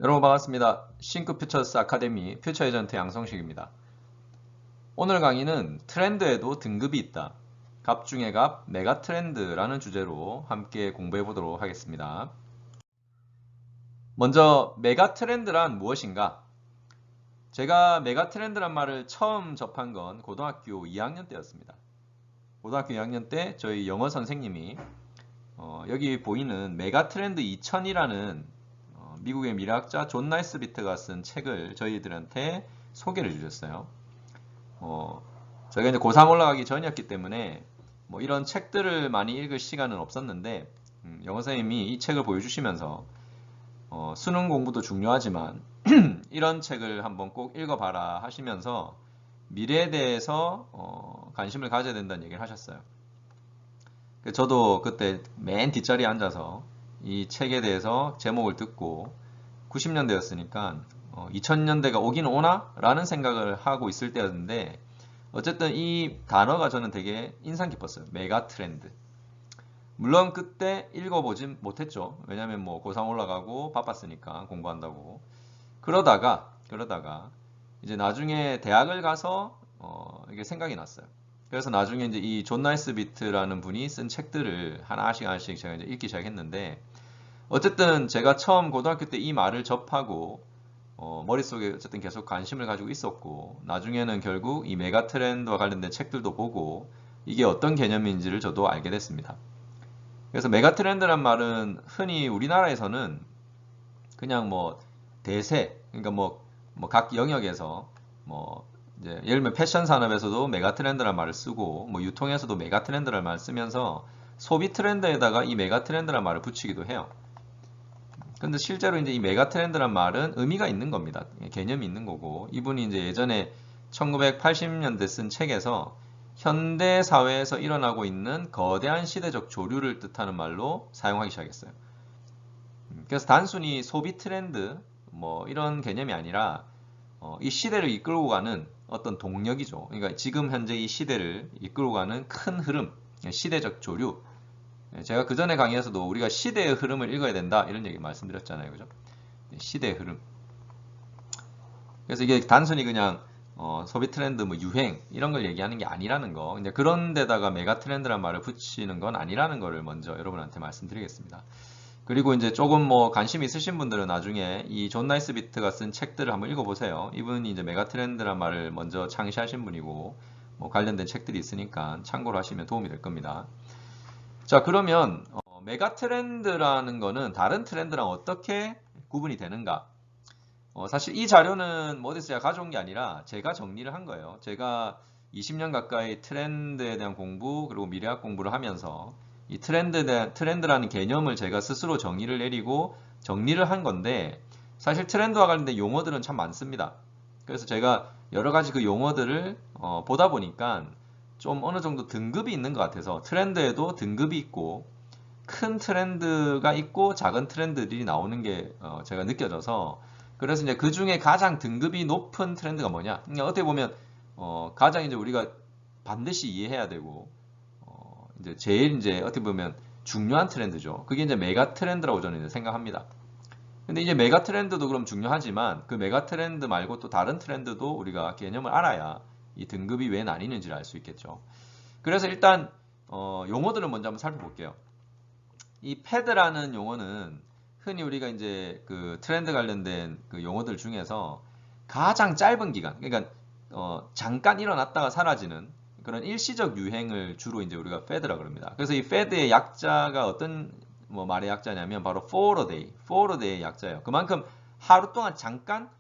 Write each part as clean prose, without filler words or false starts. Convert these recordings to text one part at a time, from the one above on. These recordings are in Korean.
여러분 반갑습니다. 싱크퓨처스 아카데미 퓨처 에이전트 양성식입니다. 오늘 강의는 트렌드에도 등급이 있다. 갑 중에 갑, 메가 트렌드라는 주제로 함께 공부해 보도록 하겠습니다. 먼저 메가 트렌드란 무엇인가? 제가 메가 트렌드란 말을 처음 접한 건 고등학교 2학년 때였습니다. 고등학교 2학년 때 저희 영어 선생님이 여기 보이는 메가 트렌드 2000이라는 미국의 미래학자 존 나이스비트가 쓴 책을 저희들한테 소개를 해주셨어요. 저희가 이제 고3 올라가기 전이었기 때문에 뭐 이런 책들을 많이 읽을 시간은 없었는데 영어 선생님이 이 책을 보여주시면서 수능 공부도 중요하지만 이런 책을 한번 꼭 읽어봐라 하시면서 미래에 대해서 관심을 가져야 된다는 얘기를 하셨어요. 저도 그때 맨 뒷자리에 앉아서 이 책에 대해서 제목을 듣고 90년대였으니까 2000년대가 오긴 오나? 라는 생각을 하고 있을 때였는데 어쨌든 이 단어가 저는 되게 인상 깊었어요. 메가 트렌드. 물론 그때 읽어보진 못했죠. 왜냐면 뭐 고3 올라가고 바빴으니까 공부한다고. 그러다가 이제 나중에 대학을 가서 이게 생각이 났어요. 그래서 나중에 이제 이 존 나이스비트라는 분이 쓴 책들을 하나씩 제가 이제 읽기 시작했는데 어쨌든 제가 처음 고등학교 때 이 말을 접하고 머릿속에 어쨌든 계속 관심을 가지고 있었고 나중에는 결국 이 메가 트렌드와 관련된 책들도 보고 이게 어떤 개념인지를 저도 알게 됐습니다. 그래서 메가 트렌드란 말은 흔히 우리나라에서는 그냥 뭐 대세, 그러니까 뭐 각 영역에서 뭐 이제 예를 들면 패션 산업에서도 메가 트렌드란 말을 쓰고 뭐 유통에서도 메가 트렌드란 말을 쓰면서 소비 트렌드에다가 이 메가 트렌드란 말을 붙이기도 해요. 근데 실제로 이제 이 메가 트렌드란 말은 의미가 있는 겁니다. 개념이 있는 거고 이분이 이제 예전에 1980년대 쓴 책에서 현대 사회에서 일어나고 있는 거대한 시대적 조류를 뜻하는 말로 사용하기 시작했어요. 그래서 단순히 소비 트렌드 뭐 이런 개념이 아니라 이 시대를 이끌고 가는 어떤 동력이죠. 그러니까 지금 현재 이 시대를 이끌고 가는 큰 흐름, 시대적 조류. 제가 그 전에 강의에서도 우리가 시대의 흐름을 읽어야 된다 이런 얘기 말씀드렸잖아요. 그죠? 시대의 흐름. 그래서 이게 단순히 그냥 소비 트렌드, 뭐 유행 이런 걸 얘기하는 게 아니라는 거. 이제 그런 데다가 메가 트렌드란 말을 붙이는 건 아니라는 거를 먼저 여러분한테 말씀드리겠습니다. 그리고 이제 조금 뭐 관심 있으신 분들은 나중에 이 존 나이스비트가 쓴 책들을 한번 읽어보세요. 이분이 이제 메가 트렌드란 말을 먼저 창시하신 분이고 뭐 관련된 책들이 있으니까 참고로 하시면 도움이 될 겁니다. 자, 그러면 메가 트렌드라는 거는 다른 트렌드랑 어떻게 구분이 되는가? 사실 이 자료는 뭐 어디서 제가 가져온 게 아니라 제가 정리를 한 거예요. 제가 20년 가까이 트렌드에 대한 공부 그리고 미래학 공부를 하면서 이 트렌드라는 개념을 제가 스스로 정의를 내리고 정리를 한 건데 사실 트렌드와 관련된 용어들은 참 많습니다. 그래서 제가 여러 가지 그 용어들을 보다 보니까 좀 어느 정도 등급이 있는 것 같아서 트렌드에도 등급이 있고 큰 트렌드가 있고 작은 트렌드들이 나오는 게 제가 느껴져서 그래서 이제 그 중에 가장 등급이 높은 트렌드가 뭐냐? 그러니까 어떻게 보면 가장 이제 우리가 반드시 이해해야 되고 이제 제일 이제 어떻게 보면 중요한 트렌드죠. 그게 이제 메가 트렌드라고 저는 이제 생각합니다. 근데 이제 메가 트렌드도 그럼 중요하지만 그 메가 트렌드 말고 또 다른 트렌드도 우리가 개념을 알아야 이 등급이 왜 나뉘는지를 알 수 있겠죠. 그래서 일단 용어들을 먼저 한번 살펴볼게요. 이 패드라는 용어는 흔히 우리가 이제 그 트렌드 관련된 그 용어들 중에서 가장 짧은 기간, 그러니까 잠깐 일어났다가 사라지는 그런 일시적 유행을 주로 이제 우리가 패드라 그럽니다. 그래서 이 패드의 약자가 어떤 뭐 말의 약자냐면 바로 for a day의 약자예요. 그만큼 하루 동안 잠깐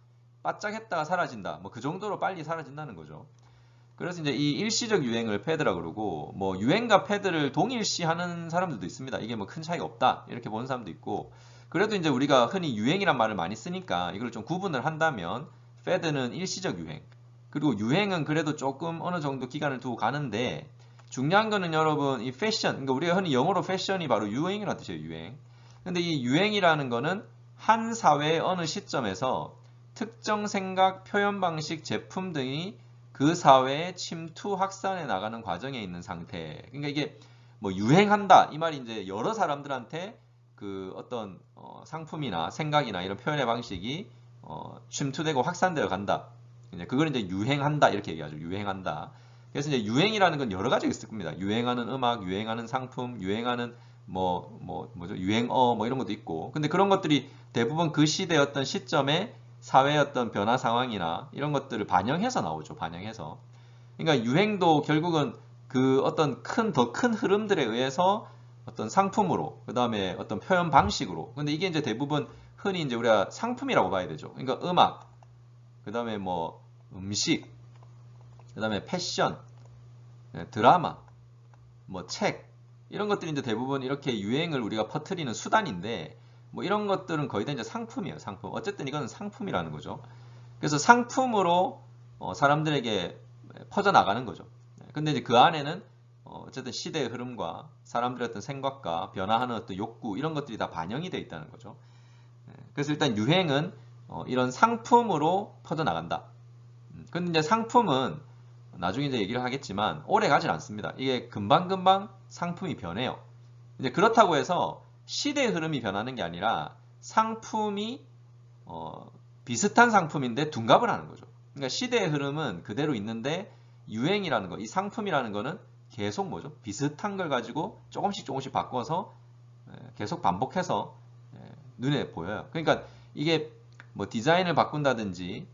바짝 했다가 사라진다. 뭐 그 정도로 빨리 사라진다는 거죠. 그래서 이제 이 일시적 유행을 패드라 그러고 뭐 유행과 패드를 동일시하는 사람들도 있습니다. 이게 뭐 큰 차이가 없다 이렇게 보는 사람도 있고 그래도 이제 우리가 흔히 유행이란 말을 많이 쓰니까 이걸 좀 구분을 한다면 패드는 일시적 유행 그리고 유행은 그래도 조금 어느 정도 기간을 두고 가는데 중요한 거는 여러분 이 패션 그러니까 우리가 흔히 영어로 패션이 바로 유행이라는 뜻이에요. 유행. 근데 이 유행이라는 거는 한 사회의 어느 시점에서 특정 생각, 표현 방식, 제품 등이 그 사회에 침투, 확산해 나가는 과정에 있는 상태. 그러니까 이게 뭐 유행한다 이 말이 이제 여러 사람들한테 그 어떤 상품이나 생각이나 이런 표현의 방식이 침투되고 확산되어 간다. 이제 그걸 이제 유행한다 이렇게 얘기하죠. 유행한다. 그래서 이제 유행이라는 건 여러 가지가 있을 겁니다. 유행하는 음악, 유행하는 상품, 유행하는 뭐죠? 유행어 뭐 이런 것도 있고. 근데 그런 것들이 대부분 그 시대의 어떤 시점에 사회의 어떤 변화 상황이나 이런 것들을 반영해서 나오죠. 반영해서. 그러니까 유행도 결국은 그 어떤 더 큰 흐름들에 의해서 어떤 상품으로, 그 다음에 어떤 표현 방식으로. 근데 이게 이제 대부분 흔히 이제 우리가 상품이라고 봐야 되죠. 그러니까 음악, 그 다음에 뭐 음식, 그 다음에 패션, 드라마, 뭐 책, 이런 것들이 이제 대부분 이렇게 유행을 우리가 퍼뜨리는 수단인데, 뭐 이런 것들은 거의 다 이제 상품이에요, 상품. 어쨌든 이건 상품이라는 거죠. 그래서 상품으로 사람들에게 퍼져나가는 거죠. 근데 이제 그 안에는 어쨌든 시대의 흐름과 사람들의 어떤 생각과 변화하는 어떤 욕구 이런 것들이 다 반영이 되어 있다는 거죠. 그래서 일단 유행은 이런 상품으로 퍼져나간다. 근데 이제 상품은 나중에 이제 얘기를 하겠지만 오래 가질 않습니다. 이게 금방금방 상품이 변해요. 이제 그렇다고 해서 시대의 흐름이 변하는 게 아니라 상품이 비슷한 상품인데 둔갑을 하는 거죠. 그러니까 시대의 흐름은 그대로 있는데 유행이라는 거, 이 상품이라는 거는 계속 뭐죠? 비슷한 걸 가지고 조금씩 조금씩 바꿔서 계속 반복해서 눈에 보여요. 그러니까 이게 뭐 디자인을 바꾼다든지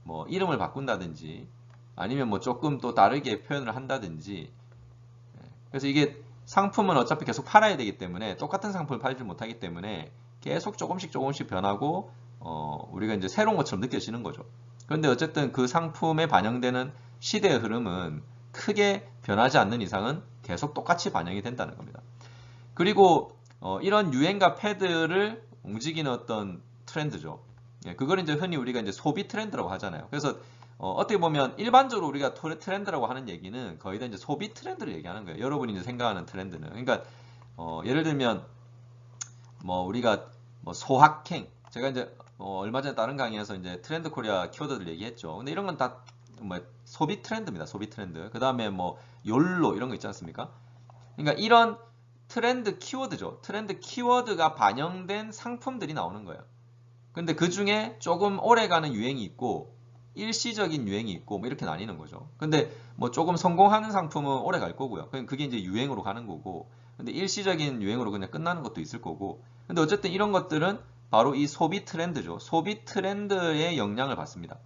뭐 이름을 바꾼다든지 아니면 뭐 조금 또 다르게 표현을 한다든지 그래서 이게 상품은 어차피 계속 팔아야 되기 때문에 똑같은 상품을 팔지 못하기 때문에 계속 조금씩 조금씩 변하고 우리가 이제 새로운 것처럼 느껴지는 거죠. 그런데 어쨌든 그 상품에 반영되는 시대의 흐름은 크게 변하지 않는 이상은 계속 똑같이 반영이 된다는 겁니다. 그리고 이런 유행과 패드를 움직이는 어떤 트렌드죠. 그걸 이제 흔히 우리가 이제 소비 트렌드라고 하잖아요. 그래서 어떻게 보면 일반적으로 우리가 트렌드라고 하는 얘기는 거의 다 이제 소비 트렌드를 얘기하는 거예요. 여러분이 이제 생각하는 트렌드는. 그러니까 예를 들면 뭐 우리가 뭐 소확행, 제가 이제 얼마 전에 다른 강의에서 이제 트렌드 코리아 키워드들 얘기했죠. 근데 이런 건 다 뭐 소비 트렌드입니다. 소비 트렌드. 그 다음에 뭐 욜로 이런 거 있지 않습니까? 그러니까 이런 트렌드 키워드죠. 트렌드 키워드가 반영된 상품들이 나오는 거예요. 근데 그 중에 조금 오래가는 유행이 있고 일시적인 유행이 있고 뭐 이렇게 나뉘는 거죠. 근데 뭐 조금 성공하는 상품은 오래 갈 거고요. 그게 이제 유행으로 가는 거고. 근데 일시적인 유행으로 그냥 끝나는 것도 있을 거고. 근데 어쨌든 이런 것들은 바로 이 소비 트렌드죠. 소비 트렌드의 영향을 받습니다.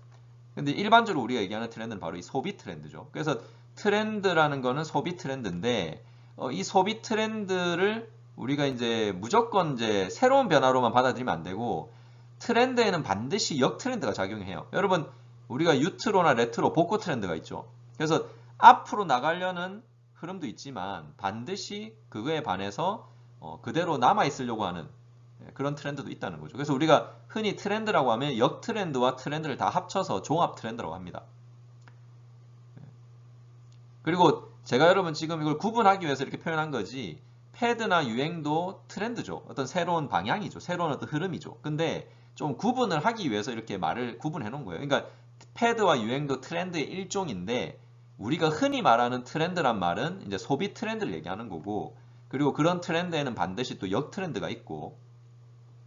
근데 일반적으로 우리가 얘기하는 트렌드는 바로 이 소비 트렌드죠. 그래서 트렌드라는 거는 소비 트렌드인데 이 소비 트렌드를 우리가 이제 무조건 이제 새로운 변화로만 받아들이면 안 되고 트렌드에는 반드시 역 트렌드가 작용해요. 여러분 우리가 유트로나 레트로 복고 트렌드가 있죠. 그래서 앞으로 나가려는 흐름도 있지만 반드시 그거에 반해서 그대로 남아 있으려고 하는 그런 트렌드도 있다는 거죠. 그래서 우리가 흔히 트렌드라고 하면 역 트렌드와 트렌드를 다 합쳐서 종합 트렌드라고 합니다. 그리고 제가 여러분 지금 이걸 구분하기 위해서 이렇게 표현한 거지 패드나 유행도 트렌드죠. 어떤 새로운 방향이죠. 새로운 어떤 흐름이죠. 근데 좀 구분을 하기 위해서 이렇게 말을 구분해 놓은 거예요. 그러니까 패드와 유행도 트렌드의 일종인데 우리가 흔히 말하는 트렌드란 말은 이제 소비 트렌드를 얘기하는 거고 그리고 그런 트렌드에는 반드시 또 역 트렌드가 있고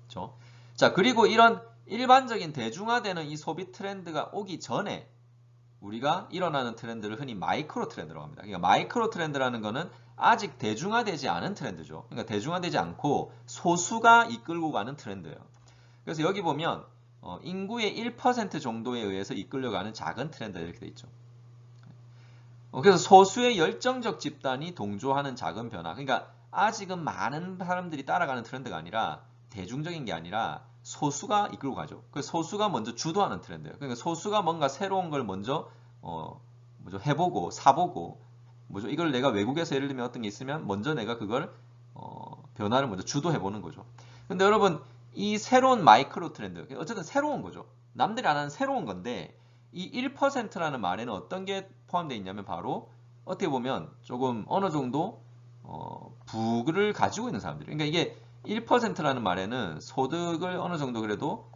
그렇죠? 자, 그리고 이런 일반적인 대중화되는 이 소비 트렌드가 오기 전에 우리가 일어나는 트렌드를 흔히 마이크로 트렌드라고 합니다. 그러니까 마이크로 트렌드라는 거는 아직 대중화되지 않은 트렌드죠. 그러니까 대중화되지 않고 소수가 이끌고 가는 트렌드예요. 그래서 여기 보면 인구의 1% 정도에 의해서 이끌려가는 작은 트렌드 이렇게 돼 있죠. 그래서 소수의 열정적 집단이 동조하는 작은 변화. 그러니까 아직은 많은 사람들이 따라가는 트렌드가 아니라 대중적인 게 아니라 소수가 이끌고 가죠. 그 소수가 먼저 주도하는 트렌드예요. 그러니까 소수가 뭔가 새로운 걸 먼저 뭐죠? 해보고 사보고 뭐죠? 이걸 내가 외국에서 예를 들면 어떤 게 있으면 먼저 내가 그걸 변화를 먼저 주도해보는 거죠. 근데 여러분 이 새로운 마이크로 트렌드 어쨌든 새로운 거죠. 남들이 안 하는 새로운 건데 이 1%라는 말에는 어떤 게 포함되어 있냐면 바로 어떻게 보면 조금 어느 정도 부를 가지고 있는 사람들. 그러니까 이게 1%라는 말에는 소득을 어느 정도 그래도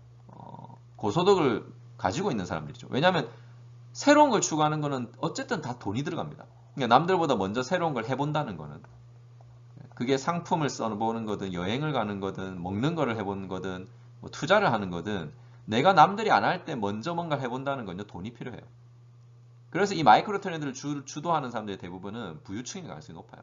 고소득을 가지고 있는 사람들이죠. 왜냐하면 새로운 걸 추구하는 거는 어쨌든 다 돈이 들어갑니다. 그러니까 남들보다 먼저 새로운 걸 해본다는 거는 그게 상품을 써보는 거든 여행을 가는 거든 먹는 거를 해보는 거든 뭐 투자를 하는 거든 내가 남들이 안 할 때 먼저 뭔가를 해본다는 건요 돈이 필요해요. 그래서 이 마이크로 트렌드를 주도하는 사람들의 대부분은 부유층일 가능성이 높아요.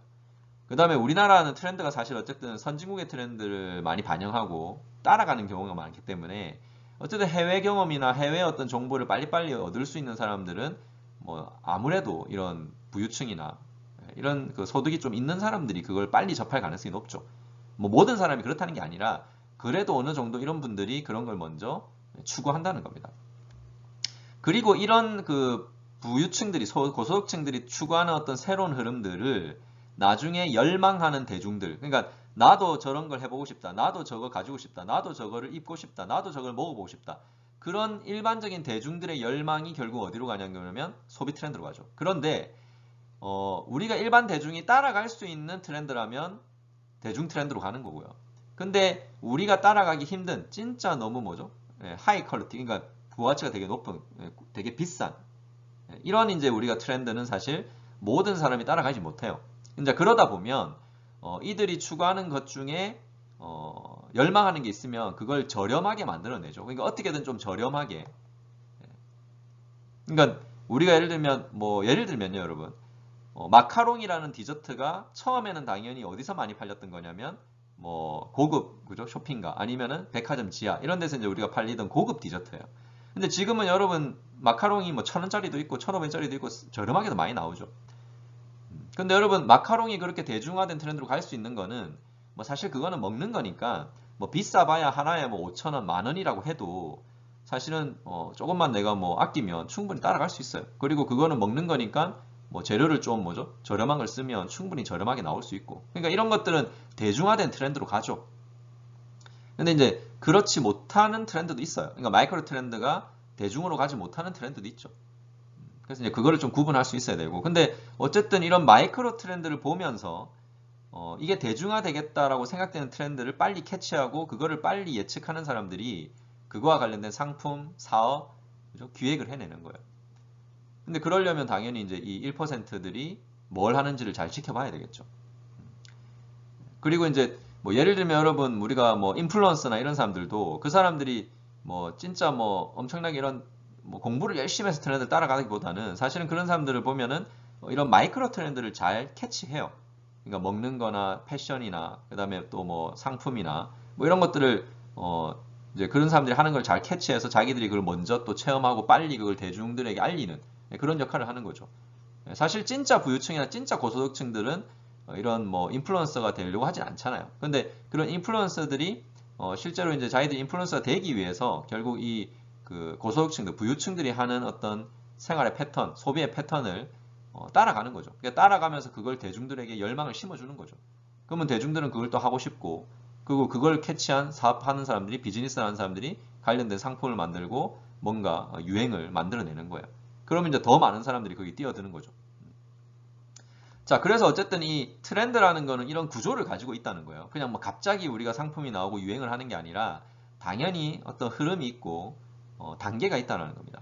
그 다음에 우리나라는 트렌드가 사실 어쨌든 선진국의 트렌드를 많이 반영하고 따라가는 경우가 많기 때문에 어쨌든 해외 경험이나 해외 어떤 정보를 빨리빨리 얻을 수 있는 사람들은 뭐 아무래도 이런 부유층이나 이런 그 소득이 좀 있는 사람들이 그걸 빨리 접할 가능성이 높죠. 뭐 모든 사람이 그렇다는 게 아니라 그래도 어느 정도 이런 분들이 그런 걸 먼저 추구한다는 겁니다. 그리고 이런 그 부유층들이 고소득층들이 추구하는 어떤 새로운 흐름들을 나중에 열망하는 대중들, 그러니까 나도 저런 걸 해보고 싶다, 나도 저거 가지고 싶다, 나도 저거를 입고 싶다, 나도 저걸 먹어보고 싶다, 그런 일반적인 대중들의 열망이 결국 어디로 가냐면 소비 트렌드로 가죠. 그런데 우리가 일반 대중이 따라갈 수 있는 트렌드라면 대중 트렌드로 가는 거고요. 근데 우리가 따라가기 힘든 진짜 너무 뭐죠? 하이 퀄리티, 그러니까 부가치가 되게 높은, 되게 비싼 이런 이제 우리가 트렌드는 사실 모든 사람이 따라가지 못해요. 이제 그러다 보면 이들이 추구하는 것 중에 열망하는 게 있으면 그걸 저렴하게 만들어내죠. 그러니까 어떻게든 좀 저렴하게. 그러니까 우리가 예를 들면요, 여러분. 마카롱이라는 디저트가 처음에는 당연히 어디서 많이 팔렸던 거냐면 뭐 고급 그죠? 쇼핑가 아니면은 백화점 지하 이런 데서 이제 우리가 팔리던 고급 디저트예요. 근데 지금은 여러분 마카롱이 뭐 1,000원짜리도 있고 1,500원짜리도 있고 저렴하게도 많이 나오죠. 근데 여러분 마카롱이 그렇게 대중화된 트렌드로 갈 수 있는 거는 뭐 사실 그거는 먹는 거니까 뭐 비싸봐야 하나에 뭐 5,000원, 만 원이라고 해도 사실은 조금만 내가 뭐 아끼면 충분히 따라갈 수 있어요. 그리고 그거는 먹는 거니까 뭐 재료를 좀 뭐죠? 저렴한 걸 쓰면 충분히 저렴하게 나올 수 있고. 그러니까 이런 것들은 대중화된 트렌드로 가죠. 근데 이제 그렇지 못하는 트렌드도 있어요. 그러니까 마이크로 트렌드가 대중으로 가지 못하는 트렌드도 있죠. 그래서 이제 그거를 좀 구분할 수 있어야 되고. 근데 어쨌든 이런 마이크로 트렌드를 보면서 이게 대중화 되겠다라고 생각되는 트렌드를 빨리 캐치하고 그거를 빨리 예측하는 사람들이 그거와 관련된 상품, 사업, 그죠? 기획을 해내는 거예요. 근데 그러려면 당연히 이제 이 1%들이 뭘 하는지를 잘 지켜봐야 되겠죠. 그리고 이제 뭐 예를 들면 여러분 우리가 뭐 인플루언서나 이런 사람들도 그 사람들이 뭐 진짜 뭐 엄청나게 이런 뭐 공부를 열심히 해서 트렌드를 따라가기보다는 사실은 그런 사람들을 보면은 이런 마이크로 트렌드를 잘 캐치해요. 그러니까 먹는 거나 패션이나 그다음에 또 뭐 상품이나 뭐 이런 것들을 이제 그런 사람들이 하는 걸 잘 캐치해서 자기들이 그걸 먼저 또 체험하고 빨리 그걸 대중들에게 알리는 그런 역할을 하는 거죠. 사실 진짜 부유층이나 진짜 고소득층들은 이런 뭐 인플루언서가 되려고 하진 않잖아요. 근데 그런 인플루언서들이 실제로 이제 자기들이 인플루언서가 되기 위해서 결국 이 그 고소득층들, 부유층들이 하는 어떤 생활의 패턴, 소비의 패턴을 따라가는 거죠. 그러니까 따라가면서 그걸 대중들에게 열망을 심어주는 거죠. 그러면 대중들은 그걸 또 하고 싶고, 그리고 그걸 캐치한 사업하는 사람들이, 비즈니스 하는 사람들이 관련된 상품을 만들고 뭔가 유행을 만들어내는 거예요. 그러면 이제 더 많은 사람들이 거기 뛰어드는 거죠. 자, 그래서 어쨌든 이 트렌드라는 거는 이런 구조를 가지고 있다는 거예요. 그냥 뭐 갑자기 우리가 상품이 나오고 유행을 하는 게 아니라 당연히 어떤 흐름이 있고 단계가 있다는 겁니다.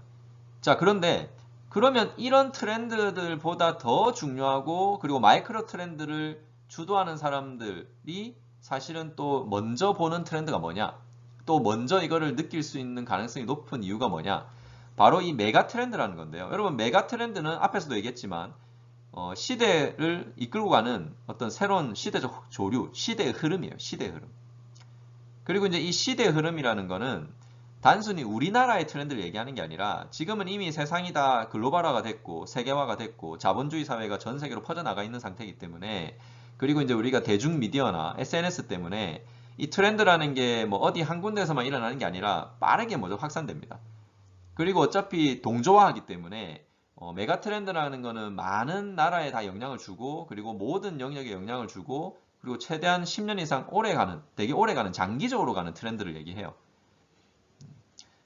자, 그런데 그러면 이런 트렌드들보다 더 중요하고 그리고 마이크로 트렌드를 주도하는 사람들이 사실은 또 먼저 보는 트렌드가 뭐냐? 또 먼저 이거를 느낄 수 있는 가능성이 높은 이유가 뭐냐? 바로 이 메가 트렌드라는 건데요. 여러분 메가 트렌드는 앞에서도 얘기했지만 시대를 이끌고 가는 어떤 새로운 시대적 조류, 시대의 흐름이에요. 시대의 흐름. 그리고 이제 이 시대의 흐름이라는 거는 단순히 우리나라의 트렌드를 얘기하는 게 아니라 지금은 이미 세상이 다 글로벌화가 됐고 세계화가 됐고 자본주의 사회가 전 세계로 퍼져나가 있는 상태이기 때문에 그리고 이제 우리가 대중 미디어나 SNS 때문에 이 트렌드라는 게 뭐 어디 한 군데에서만 일어나는 게 아니라 빠르게 먼저 확산됩니다. 그리고 어차피 동조화하기 때문에 메가 트렌드라는 거는 많은 나라에 다 영향을 주고 그리고 모든 영역에 영향을 주고 그리고 최대한 10년 이상 오래가는 되게 오래가는 장기적으로 가는 트렌드를 얘기해요.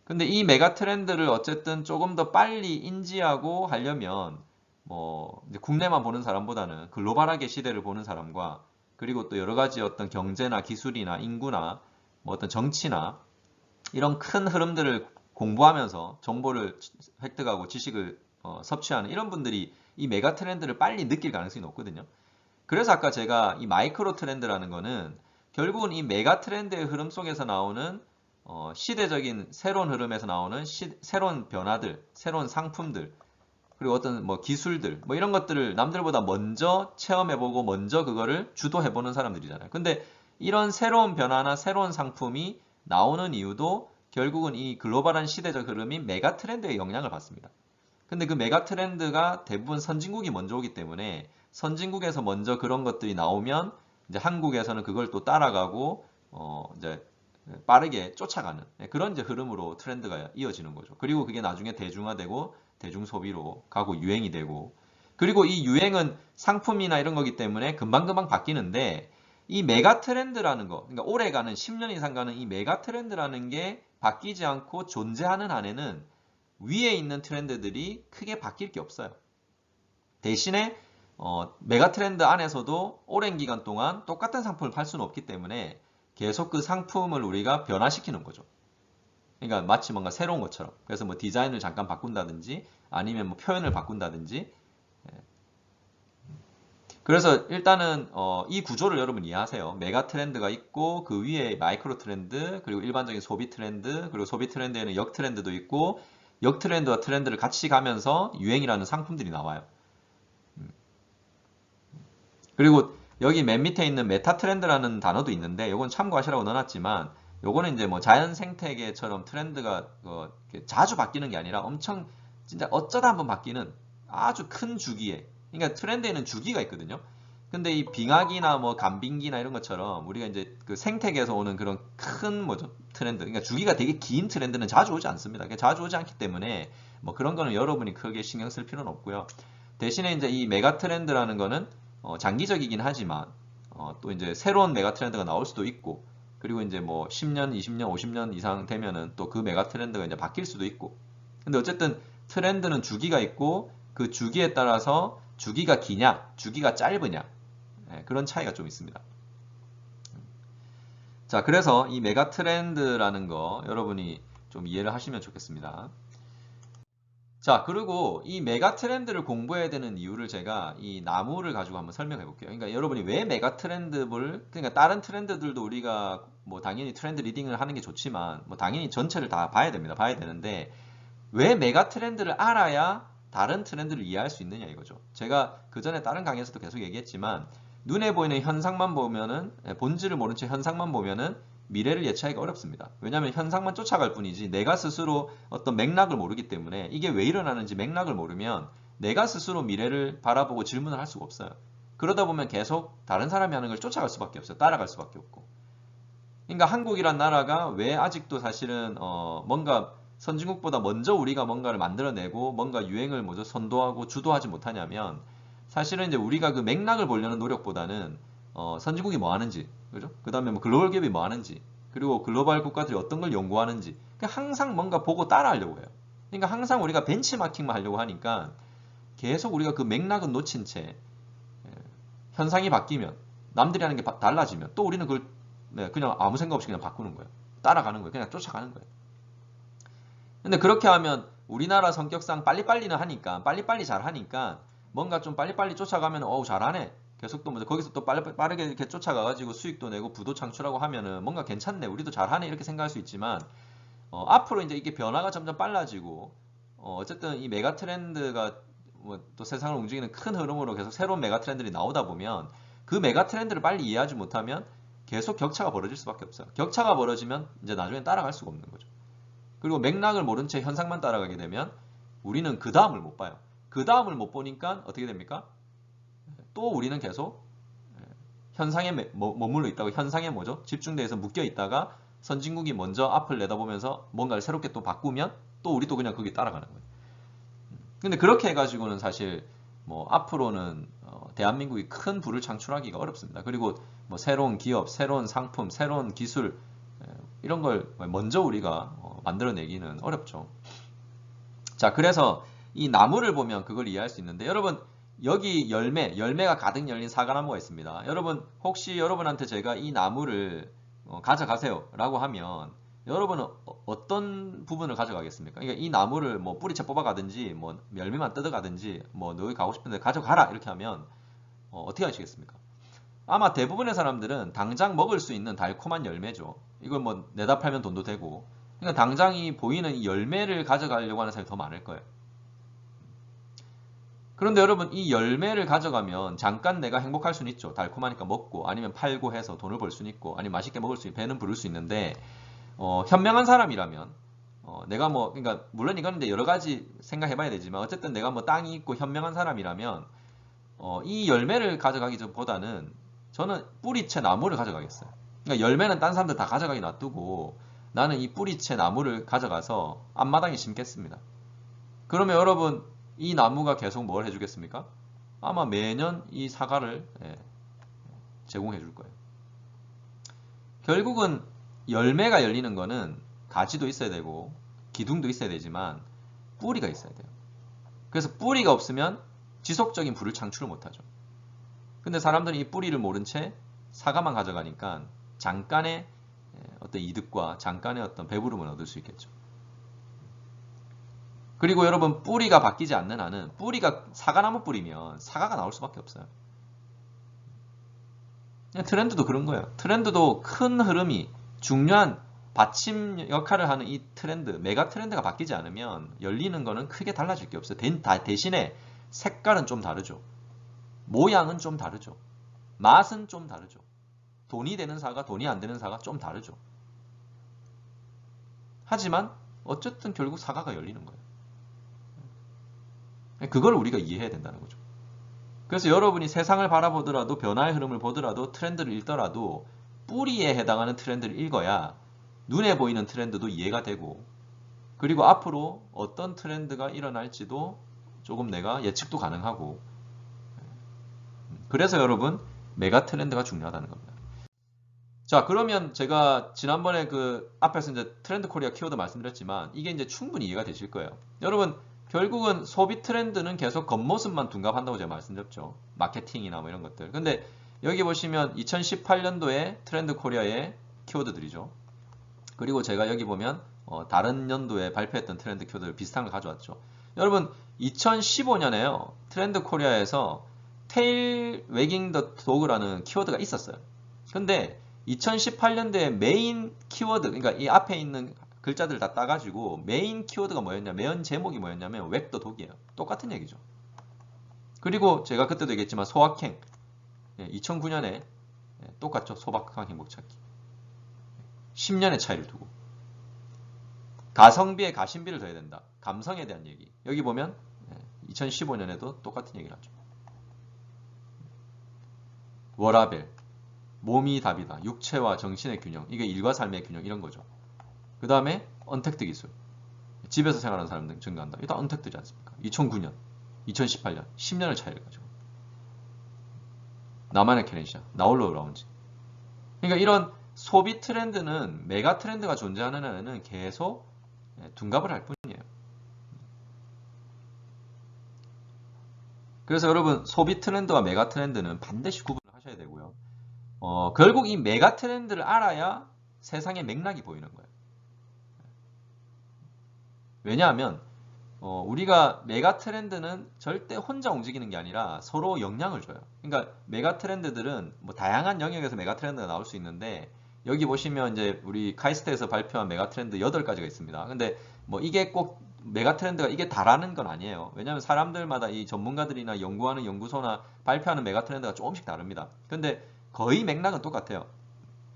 근데 이 메가 트렌드를 어쨌든 조금 더 빨리 인지하고 하려면 뭐 이제 국내만 보는 사람보다는 글로벌하게 시대를 보는 사람과 그리고 또 여러 가지 어떤 경제나 기술이나 인구나 뭐 어떤 정치나 이런 큰 흐름들을 공부하면서 정보를 획득하고 지식을 섭취하는 이런 분들이 이 메가 트렌드를 빨리 느낄 가능성이 높거든요. 그래서 아까 제가 이 마이크로 트렌드라는 거는 결국은 이 메가 트렌드의 흐름 속에서 나오는 시대적인 새로운 흐름에서 나오는 새로운 변화들, 새로운 상품들, 그리고 어떤 뭐 기술들, 뭐 이런 것들을 남들보다 먼저 체험해보고 먼저 그거를 주도해보는 사람들이잖아요. 근데 이런 새로운 변화나 새로운 상품이 나오는 이유도 결국은 이 글로벌한 시대적 흐름인 메가 트렌드의 영향을 받습니다. 근데 그 메가 트렌드가 대부분 선진국이 먼저 오기 때문에 선진국에서 먼저 그런 것들이 나오면 이제 한국에서는 그걸 또 따라가고 이제 빠르게 쫓아가는 그런 이제 흐름으로 트렌드가 이어지는 거죠. 그리고 그게 나중에 대중화되고 대중 소비로 가고 유행이 되고, 그리고 이 유행은 상품이나 이런 거기 때문에 금방금방 바뀌는데 이 메가 트렌드라는 거, 그러니까 오래가는 10년 이상 가는 이 메가 트렌드라는 게 바뀌지 않고 존재하는 한에는 위에 있는 트렌드들이 크게 바뀔 게 없어요. 대신에 메가 트렌드 안에서도 오랜 기간 동안 똑같은 상품을 팔 수는 없기 때문에 계속 그 상품을 우리가 변화시키는 거죠. 그러니까 마치 뭔가 새로운 것처럼. 그래서 뭐 디자인을 잠깐 바꾼다든지 아니면 뭐 표현을 바꾼다든지. 그래서 일단은 이 구조를 여러분 이해하세요. 메가 트렌드가 있고 그 위에 마이크로 트렌드, 그리고 일반적인 소비 트렌드, 그리고 소비 트렌드에는 역 트렌드도 있고 역 트렌드와 트렌드를 같이 가면서 유행이라는 상품들이 나와요. 그리고 여기 맨 밑에 있는 메타 트렌드라는 단어도 있는데 이건 참고하시라고 넣어놨지만 요거는 이제 뭐 자연 생태계처럼 트렌드가 자주 바뀌는 게 아니라 엄청 진짜 어쩌다 한번 바뀌는 아주 큰 주기에, 그러니까 트렌드에는 주기가 있거든요. 근데 이 빙하기나 뭐 간빙기나 이런 것처럼 우리가 이제 그 생태계에서 오는 그런 큰 뭐죠 트렌드, 그러니까 주기가 되게 긴 트렌드는 자주 오지 않습니다. 그러니까 자주 오지 않기 때문에 뭐 그런 거는 여러분이 크게 신경 쓸 필요는 없고요. 대신에 이제 이 메가 트렌드라는 거는 장기적이긴 하지만 또 이제 새로운 메가 트렌드가 나올 수도 있고, 그리고 이제 뭐 10년, 20년, 50년 이상 되면은 또 그 메가 트렌드가 이제 바뀔 수도 있고. 근데 어쨌든 트렌드는 주기가 있고 그 주기에 따라서 주기가 기냐, 주기가 짧으냐, 그런 차이가 좀 있습니다. 자, 그래서 이 메가 트렌드라는 거 여러분이 좀 이해를 하시면 좋겠습니다. 자, 그리고 이 메가 트렌드를 공부해야 되는 이유를 제가 이 나무를 가지고 한번 설명해 볼게요. 그러니까 여러분이 왜 메가 트렌드를, 그러니까 다른 트렌드들도 우리가 뭐 당연히 트렌드 리딩을 하는 게 좋지만 뭐 당연히 전체를 다 봐야 됩니다. 봐야 되는데 왜 메가 트렌드를 알아야 다른 트렌드를 이해할 수 있느냐 이거죠. 제가 그 전에 다른 강의에서도 계속 얘기했지만 눈에 보이는 현상만 보면은, 본질을 모른 채 현상만 보면은 미래를 예측하기가 어렵습니다. 왜냐하면 현상만 쫓아갈 뿐이지 내가 스스로 어떤 맥락을 모르기 때문에 이게 왜 일어나는지 맥락을 모르면 내가 스스로 미래를 바라보고 질문을 할 수가 없어요. 그러다 보면 계속 다른 사람이 하는 걸 쫓아갈 수밖에 없어요. 따라갈 수밖에 없고. 그러니까 한국이란 나라가 왜 아직도 사실은 뭔가 선진국보다 먼저 우리가 뭔가를 만들어내고 뭔가 유행을 먼저 선도하고 주도하지 못하냐면 사실은 이제 우리가 그 맥락을 보려는 노력보다는 선진국이 뭐 하는지, 그죠? 그 다음에 뭐 글로벌 기업이 뭐 하는지, 그리고 글로벌 국가들이 어떤 걸 연구하는지, 항상 뭔가 보고 따라하려고 해요. 그러니까 항상 우리가 벤치마킹만 하려고 하니까 계속 우리가 그 맥락은 놓친 채 현상이 바뀌면 남들이 하는 게 달라지면 또 우리는 그걸 그냥 아무 생각 없이 그냥 바꾸는 거예요. 따라가는 거예요. 그냥 쫓아가는 거예요. 근데 그렇게 하면 우리나라 성격상 빨리빨리는 하니까 빨리빨리 잘하니까 뭔가 좀 빨리빨리 쫓아가면 어우 잘하네. 계속 또 거기서 또 빠르게 이렇게 쫓아가가지고 수익도 내고 부도 창출하고 하면은 뭔가 괜찮네. 우리도 잘하네. 이렇게 생각할 수 있지만 앞으로 이제 이게 변화가 점점 빨라지고 어쨌든 이 메가 트렌드가 뭐 또 세상을 움직이는 큰 흐름으로 계속 새로운 메가 트렌드들이 나오다 보면 그 메가 트렌드를 빨리 이해하지 못하면 계속 격차가 벌어질 수밖에 없어요. 격차가 벌어지면 이제 나중에 따라갈 수가 없는 거죠. 그리고 맥락을 모른 채 현상만 따라가게 되면 우리는 그 다음을 못 봐요. 그 다음을 못 보니까 어떻게 됩니까? 또 우리는 계속 현상에 머물러 있다고, 현상에 뭐죠? 집중돼서 묶여 있다가 선진국이 먼저 앞을 내다보면서 뭔가를 새롭게 또 바꾸면 또 우리 또 그냥 거기 따라가는 거예요. 근데 그렇게 해가지고는 사실 뭐 앞으로는 대한민국이 큰 부를 창출하기가 어렵습니다. 그리고 뭐 새로운 기업, 새로운 상품, 새로운 기술 이런 걸 먼저 우리가 만들어내기는 어렵죠. 자, 그래서 이 나무를 보면 그걸 이해할 수 있는데 여러분 여기 열매가 가득 열린 사과나무가 있습니다. 여러분 혹시 여러분한테 제가 이 나무를 가져가세요 라고 하면 여러분은 어떤 부분을 가져가겠습니까? 그러니까 이 나무를 뭐 뿌리채 뽑아가든지 뭐 열매만 뜯어가든지 뭐 너희 가고 싶은데 가져가라 이렇게 하면 어떻게 하시겠습니까? 아마 대부분의 사람들은 당장 먹을 수 있는 달콤한 열매죠. 이걸 뭐 내다 팔면 돈도 되고. 그러니까 당장이 보이는 이 열매를 가져가려고 하는 사람이 더 많을 거예요. 그런데 여러분, 이 열매를 가져가면 잠깐 내가 행복할 수는 있죠. 달콤하니까 먹고, 아니면 팔고 해서 돈을 벌 수는 있고, 아니면 맛있게 먹을 수 있고, 배는 부를 수 있는데, 현명한 사람이라면, 내가 뭐, 그러니까, 물론 이거는 이제 여러 가지 생각해 봐야 되지만, 어쨌든 내가 뭐 땅이 있고 현명한 사람이라면, 이 열매를 가져가기 전보다는 저는 뿌리채 나무를 가져가겠어요. 그러니까 열매는 딴 사람들 다 가져가기 놔두고, 나는 이 뿌리채 나무를 가져가서 앞마당에 심겠습니다. 그러면 여러분, 이 나무가 계속 뭘 해주겠습니까? 아마 매년 이 사과를 제공해 줄 거예요. 결국은 열매가 열리는 거는 가지도 있어야 되고 기둥도 있어야 되지만 뿌리가 있어야 돼요. 그래서 뿌리가 없으면 지속적인 부를 창출을 못하죠. 근데 사람들은 이 뿌리를 모른 채 사과만 가져가니까 잠깐의 어떤 이득과 잠깐의 어떤 배부름을 얻을 수 있겠죠. 그리고 여러분, 뿌리가 바뀌지 않는 한은, 뿌리가 사과나무 뿌리면 사과가 나올 수밖에 없어요. 트렌드도 그런 거예요. 트렌드도 큰 흐름이 중요한 받침 역할을 하는 이 트렌드, 메가 트렌드가 바뀌지 않으면 열리는 거는 크게 달라질 게 없어요. 대신에 색깔은 좀 다르죠. 모양은 좀 다르죠. 맛은 좀 다르죠. 돈이 되는 사과, 돈이 안 되는 사과 좀 다르죠. 하지만 어쨌든 결국 사과가 열리는 거예요. 그걸 우리가 이해해야 된다는 거죠. 그래서 여러분이 세상을 바라보더라도 변화의 흐름을 보더라도 트렌드를 읽더라도 뿌리에 해당하는 트렌드를 읽어야 눈에 보이는 트렌드도 이해가 되고 그리고 앞으로 어떤 트렌드가 일어날지도 조금 내가 예측도 가능하고 그래서 여러분 메가 트렌드가 중요하다는 겁니다. 자, 그러면 제가 지난번에 그 앞에서 이제 트렌드 코리아 키워드 말씀드렸지만 이게 이제 충분히 이해가 되실 거예요. 여러분 결국은 소비 트렌드는 계속 겉모습만 둔갑한다고 제가 말씀드렸죠. 마케팅이나 뭐 이런 것들. 근데 여기 보시면 2018년도에 트렌드 코리아의 키워드들이죠. 그리고 제가 여기 보면 다른 연도에 발표했던 트렌드 키워드를 비슷한 걸 가져왔죠. 여러분 2015년에요. 트렌드 코리아에서 테일 웨깅 더 도그라는 키워드가 있었어요. 근데 2018년도에 메인 키워드, 그러니까 이 앞에 있는 글자들 다 따가지고 메인 키워드가 뭐였냐, 메인 제목이 뭐였냐면 웩 더 독이에요. 똑같은 얘기죠. 그리고 제가 그때도 얘기했지만 소확행 2009년에 똑같죠. 소박한 행복 찾기 10년의 차이를 두고 가성비에 가심비를 더해야 된다. 감성에 대한 얘기. 여기 보면 2015년에도 똑같은 얘기를 하죠. 워라벨 몸이 답이다. 육체와 정신의 균형. 이게 일과 삶의 균형 이런 거죠. 그 다음에 언택트 기술. 집에서 생활하는 사람들 증가한다. 이거 다 언택트지 않습니까? 2009년, 2018년, 10년의 차이를 가지고. 나만의 캐네시아, 나홀로 라운지. 그러니까 이런 소비 트렌드는 메가 트렌드가 존재하는 한에는 계속 둔갑을 할 뿐이에요. 그래서 여러분 소비 트렌드와 메가 트렌드는 반드시 구분을 하셔야 되고요. 결국 이 메가 트렌드를 알아야 세상의 맥락이 보이는 거예요. 왜냐하면 우리가 메가 트렌드는 절대 혼자 움직이는 게 아니라 서로 영향을 줘요. 그러니까 메가 트렌드들은 뭐 다양한 영역에서 메가 트렌드가 나올 수 있는데 여기 보시면 이제 우리 카이스트에서 발표한 메가 트렌드 8가지가 있습니다. 근데 뭐 이게 꼭 메가 트렌드가 이게 다라는 건 아니에요. 왜냐하면 사람들마다 이 전문가들이나 연구하는 연구소나 발표하는 메가 트렌드가 조금씩 다릅니다. 근데 거의 맥락은 똑같아요.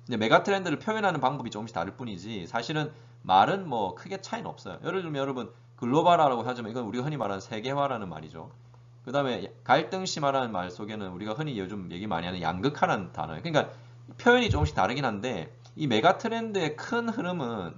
이제 메가 트렌드를 표현하는 방법이 조금씩 다를 뿐이지 사실은 말은 뭐 크게 차이는 없어요. 예를 들면 여러분 글로벌화라고 하지만 이건 우리가 흔히 말하는 세계화라는 말이죠. 그 다음에 갈등 심화라는 말 속에는 우리가 흔히 요즘 얘기 많이 하는 양극화라는 단어예요. 그러니까 표현이 조금씩 다르긴 한데 이 메가 트렌드의 큰 흐름은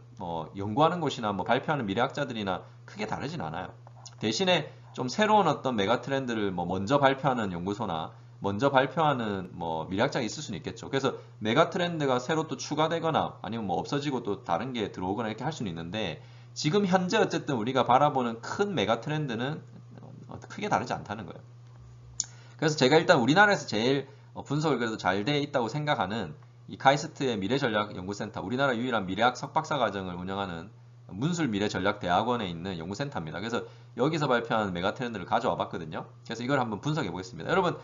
연구하는 곳이나 뭐 발표하는 미래학자들이나 크게 다르진 않아요. 대신에 좀 새로운 어떤 메가 트렌드를 뭐 먼저 발표하는 연구소나 먼저 발표하는 뭐 미래학자가 있을 수는 있겠죠. 그래서 메가 트렌드가 새로 또 추가되거나 아니면 뭐 없어지고 또 다른 게 들어오거나 이렇게 할 수는 있는데 지금 현재 어쨌든 우리가 바라보는 큰 메가 트렌드는 크게 다르지 않다는 거예요. 그래서 제가 일단 우리나라에서 제일 분석을 그래도 잘 돼 있다고 생각하는 이 카이스트의 미래전략연구센터, 우리나라 유일한 미래학 석박사 과정을 운영하는 문술미래전략대학원에 있는 연구센터입니다. 그래서 여기서 발표한 메가 트렌드를 가져와 봤거든요. 그래서 이걸 한번 분석해 보겠습니다. 여러분